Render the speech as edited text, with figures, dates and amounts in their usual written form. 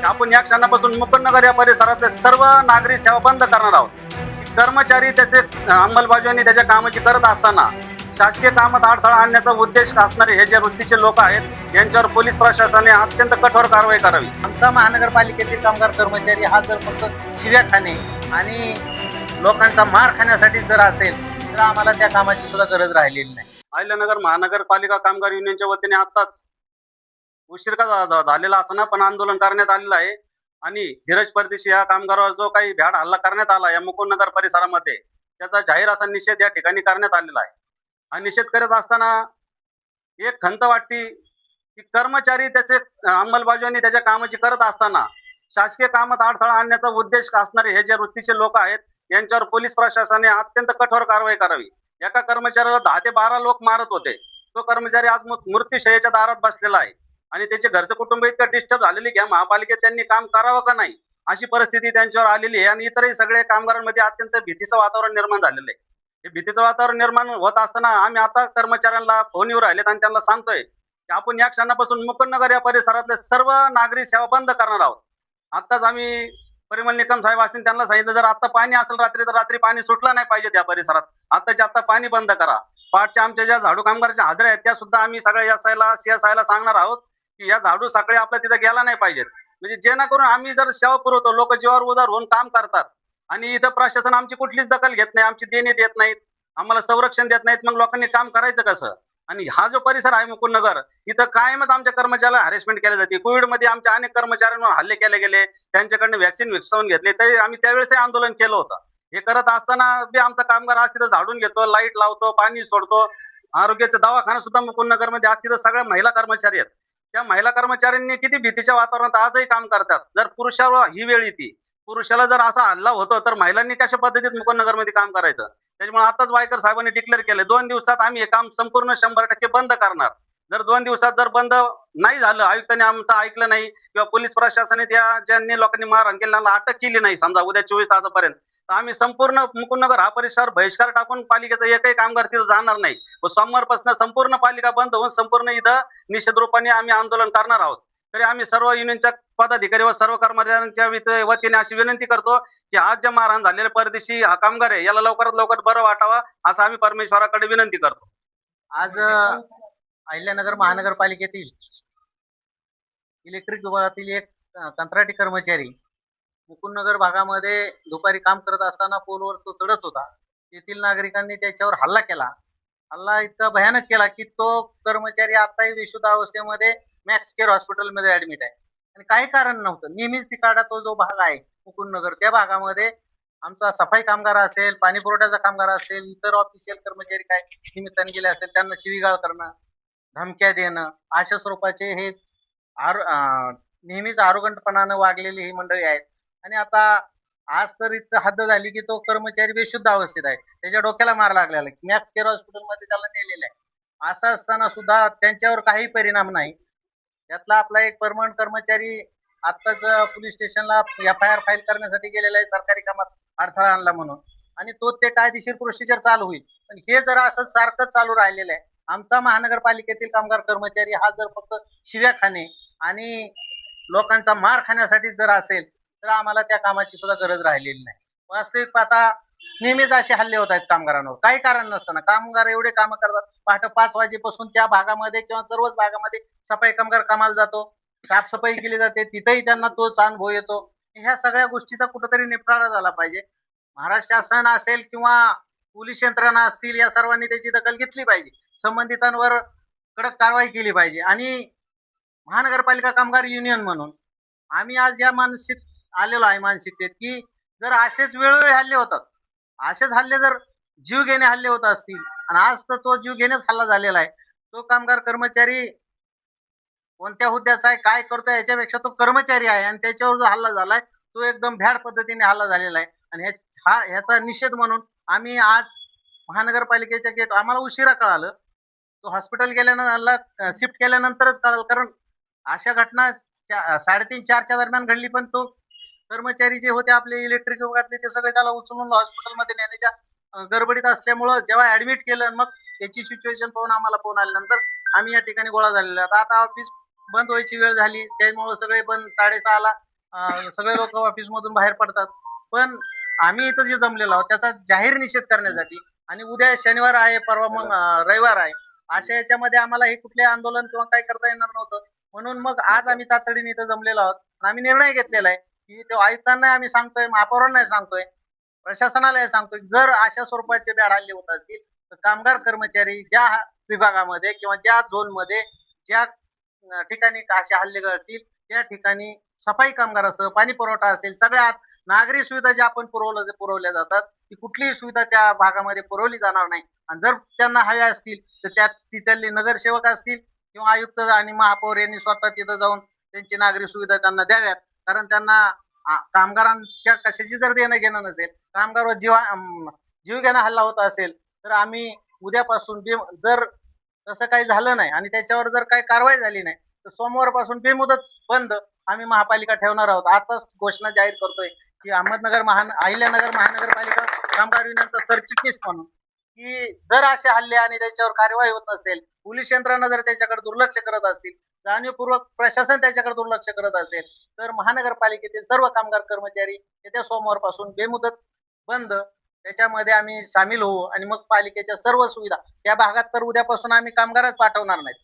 आपण या क्षणापासून मुकुंदनगर या परिसरातले सर्व नागरी सेवा बंद करणार आहोत. कर्मचारी त्याचे अंमलबजावणी त्याच्या कामाची करत असताना शासकीय कामात अडथळा आणण्याचा उद्देश असणारे हे जे वृत्तीचे लोक आहेत यांच्यावर पोलीस प्रशासनाने अत्यंत कठोर कारवाई करावी. आमचा महानगरपालिकेतील कामगार कर्मचारी हा जर फक्त शिव्या खाणे आणि लोकांचा मार खाण्यासाठी जर असेल तर आम्हाला त्या कामाची सुद्धा गरज राहिलेली नाही. अहिल्यानगर महानगरपालिका कामगार युनियनच्या वतीने आताच उशीर का झालेला असताना पण आंदोलन करण्यात आलेलं आहे आणि धीरज परदेशी या कामगारावर जो काही भ्याड हल्ला करण्यात आला या मुकुंदनगर परिसरामध्ये त्याचा जाहीर असा निषेध या ठिकाणी करण्यात आलेला आहे. हा निषेध करत असताना एक खंत वाटते की कर्मचारी त्याचे अंमलबजावणी त्याच्या कामाची करत असताना शासकीय कामात अडथळा आणण्याचा उद्देश असणारे हे जे वृत्तीचे लोक आहेत यांच्यावर पोलीस प्रशासनाने अत्यंत कठोर कारवाई करावी. एका कर्मचाऱ्याला 10 ते 12 लोक मारत होते. तो कर्मचारी आज मृत्यूशय्येच्या दारात बसलेला आहे आणि त्याचे घरचे कुटुंब इतकं डिस्टर्ब झालेली की महापालिकेत त्यांनी काम करावं का नाही अशी परिस्थिती त्यांच्यावर आलेली आहे आणि इतरही सगळे कामगारांमध्ये अत्यंत भीतीचं वातावरण निर्माण झालेलं आहे. हे भीतीचं वातावरण निर्माण होत असताना आम्ही आता कर्मचाऱ्यांना फोनवर राहिलेत आणि त्यांना सांगतोय की आपण या क्षणापासून मुकुंदनगर या परिसरातले सर्व नागरी सेवा बंद करणार आहोत. आताच आम्ही परिमल निकम साहेब असतील त्यांना सांगितलं जर आता पाणी असेल रात्री तर रात्री पाणी सुटलं नाही पाहिजे त्या परिसरात. आताच्या आता पाणी बंद करा. पाठच्या आमच्या ज्या झाडू कामगाराच्या हाजऱ्या आहेत त्या सुद्धा आम्ही सगळ्या एसआयला सीएसआयला सांगणार आहोत की या झाडू सकाळी आपल्या तिथे गेला नाही पाहिजेत. म्हणजे जेणेकरून आम्ही जर सेवा पुरवतो लोक जीवावर उदार होऊन काम करतात आणि इथं प्रशासन आमची कुठलीच दखल घेत नाही, आमची देणी देत नाहीत, आम्हाला संरक्षण देत नाहीत, मग लोकांनी काम करायचं कसं? आणि हा जो परिसर आहे मुकुंदनगर इथं कायमच आमच्या कर्मचाऱ्याला हॅरेसमेंट केली जाते. कोविडमध्ये आमच्या अनेक कर्मचाऱ्यांवर हल्ले केले गेले, त्यांच्याकडनं व्हॅक्सिन विकसावून घेतले, तरी आम्ही त्यावेळेस आंदोलन केलं होतं. हे करत असताना बी आमचा कामगार आज तिथं झाडून घेतो, लाईट लावतो, पाणी सोडतो. आरोग्याचा दवाखाना सुद्धा मुकुंदनगरमध्ये आज तिथं सगळ्या महिला कर्मचारी आहेत. त्या महिला कर्मचाऱ्यांनी किती भीतीच्या वातावरणात आजही काम करतात. जर पुरुषावर ही वेळ येते, पुरुषाला जर असा हल्ला होतो तर महिलांनी कशा पद्धतीत मुकुंदनगरमध्ये काम करायचं? त्याच्यामुळे आताच वायकर साहेबांनी डिक्लेअर केले 2 दिवसात आम्ही हे काम संपूर्ण 100% बंद करणार. जर 2 दिवसात जर बंद नाही झालं, आयुक्तांनी आमचं ऐकलं नाही किंवा पोलीस प्रशासनाने त्या ज्यांनी लोकांनी मारहाण केली त्यांना अटक केली नाही समजा उद्या 24 तासापर्यंत, तर आम्ही संपूर्ण मुकुंदनगर हा परिसर बहिष्कार टाकून पालिकेचा एकही कामगार तिथं जाणार नाही व सोमवारपासून संपूर्ण पालिका बंद होऊन संपूर्ण इथं निषेध रूपाने आम्ही आंदोलन करणार आहोत. तरी आम्ही सर्व युनियनच्या पदाधिकारी व सर्व कर्मचाऱ्यांच्या वतीने अशी विनंती करतो की आज जे मारहाण झालेले परदेशी हा कामगार आहे याला लवकरात लवकर बरं वाटावा असं आम्ही परमेश्वराकडे विनंती करतो. आज अहिल्यानगर महानगरपालिकेतील इलेक्ट्रिक विभागातील एक कंत्राटी कर्मचारी मुकुंदनगर भागामध्ये दुपारी काम करत असताना पोलवर तो चढत होता. तेथील नागरिकांनी त्याच्यावर हल्ला केला. हल्ला इतका भयानक केला की तो कर्मचारी आताही बेशुद्ध अवस्थेमध्ये मॅक्स केअर हॉस्पिटलमध्ये ऍडमिट आहे आणि काही कारण नव्हतं. नेहमीच तिकडा तो जो भाग आहे मुकुंदनगर त्या भागामध्ये आमचा सफाई कामगार असेल, पाणी पुरवठ्याचा कामगार असेल, इतर ऑफिशियल कर्मचारी काय निमित्ताने गेले असेल त्यांना शिवीगाळ करणं, धमक्या देणं अशा स्वरूपाचे हे नेहमीच आरोगंटपणानं वागलेली ही मंडळी आहेत. आणि आता आज तर इतकं हद्द झाली की तो कर्मचारी बेशुद्ध अवस्थेत आहे. त्याच्या डोक्याला मार लागलेला आहे. मॅक्स केअर हॉस्पिटलमध्ये त्याला नेलेलं आहे. असं असताना सुद्धा त्यांच्यावर काही परिणाम नाही. त्यातला आपला एक परमनंट कर्मचारी आत्ताच पोलीस स्टेशनला FIR फाईल करण्यासाठी गेलेला आहे सरकारी कामात अडथळा आणला म्हणून, आणि तो ते कायदेशीर प्रोसिजर चालू होईल. पण हे जर असं सारखं चालू राहिलेलं आहे, आमचा महानगरपालिकेतील कामगार कर्मचारी हा जर फक्त शिव्या खाणे आणि लोकांचा मार खाण्यासाठी जर असेल तर आम्हाला त्या कामाची सुद्धा गरज राहिलेली नाही. वास्तविक पाहता नेहमीच असे हल्ले होत आहेत कामगारांवर काही कारण नसताना. कामगार एवढे काम करतात, पहाटे 5 वाजेपासून त्या भागामध्ये किंवा सर्वच भागामध्ये सफाई कामगार कामाला जातो, साफसफाई केली जाते, तिथेही त्यांना तोच अनुभव येतो. ह्या सगळ्या गोष्टीचा कुठेतरी निपटारा झाला पाहिजे. महाराष्ट्र शासन असेल किंवा पोलीस यंत्रणा असतील या सर्वांनी त्याची दखल घेतली पाहिजे. संबंधितांवर कडक कारवाई केली पाहिजे. आणि महानगरपालिका कामगार युनियन म्हणून आम्ही आज या मानसिक आलेलो आहे मानसिकतेत की जर असेच वेळोवेळी हल्ले होतात, असेच हल्ले जर जीव घेणे हल्ले होत असतील आणि आज तर तो जीव घेणेच हल्ला झालेला आहे. तो कामगार कर्मचारी कोणत्या हुद्द्याचा आहे, काय करतोय याच्यापेक्षा तो कर्मचारी आहे आणि त्याच्यावर जो हल्ला झालाय तो एकदम भ्याड पद्धतीने हल्ला झालेला आहे. आणि ह्याचा निषेध म्हणून आम्ही आज महानगरपालिकेच्या गेट आम्हाला उशिरा कळालं, तो हॉस्पिटल गेल्यानंतर शिफ्ट केल्यानंतरच कळालं, कारण अशा घटना 3:30-4च्या दरम्यान घडली. पण तो कर्मचारी जे होते आपले इलेक्ट्रिक विभागातले ते सगळे त्याला उचलून हॉस्पिटलमध्ये नेण्याच्या गडबडीत असल्यामुळं जेव्हा ऍडमिट केलं मग त्याची सिच्युएशन पाहून आम्हाला फोन आल्यानंतर आम्ही या ठिकाणी गोळा झालेला. आता ऑफिस बंद व्हायची वेळ झाली, त्यामुळे सगळे बंद 6:30ला सगळे लोक ऑफिस मधून बाहेर पडतात. पण आम्ही इथं जे जमलेलो आहोत त्याचा जाहीर निषेध करण्यासाठी आणि उद्या शनिवार आहे, परवा मग रविवार आहे, अशा याच्यामध्ये आम्हाला हे कुठले आंदोलन किंवा काय करता येणार नव्हतं. म्हणून मग आज आम्ही तातडीने इथं जमलेलो आहोत आणि आम्ही निर्णय घेतलेला आहे की तो आयुक्तांना आम्ही सांगतोय, महापौरांना सांगतोय, प्रशासनाला सांगतोय, जर अशा स्वरूपाचे बॅड हल्ले होत असतील तर कामगार कर्मचारी ज्या विभागामध्ये किंवा ज्या झोनमध्ये ज्या ठिकाणी असे हल्ले घडतील त्या ठिकाणी सफाई कामगारासह पाणी पुरवठा असेल, सगळ्यात नागरी सुविधा ज्या आपण पुरवल्या जातात ती कुठलीही सुविधा त्या भागामध्ये पुरवली जाणार नाही. आणि जर त्यांना हव्या असतील तर त्यात तिथले नगरसेवक असतील किंवा आयुक्त आणि महापौर यांनी स्वतः तिथं जाऊन त्यांची नागरी सुविधा त्यांना द्याव्यात. कारण त्यांना कामगारांच्या कशाची जर देणं घेणं नसेल, कामगारावर जीवघेणा हल्ला होत असेल तर आम्ही उद्यापासून जर तसं काही झालं नाही आणि त्याच्यावर जर काही कारवाई झाली नाही तर सोमवारपासून बेमुदत बंद आम्ही महापालिका ठेवणार आहोत. आताच घोषणा जाहीर करतोय की अहिल्यानगर महानगरपालिका कामगार युनियनचा सरचिटणीस म्हणून की जर असे हल्ले आणि त्याच्यावर कार्यवाही होत नसेल, पोलीस यंत्रणा जर त्याच्याकडे दुर्लक्ष करत असतील, जाणीवपूर्वक प्रशासन त्याच्याकडे दुर्लक्ष करत असेल तर महानगरपालिकेतील सर्व कामगार कर्मचारी येत्या सोमवारपासून बेमुदत बंद त्याच्यामध्ये आम्ही सामील होऊ आणि मग पालिकेच्या सर्व सुविधा त्या भागात तर उद्यापासून आम्ही कामगारच पाठवणार नाहीत.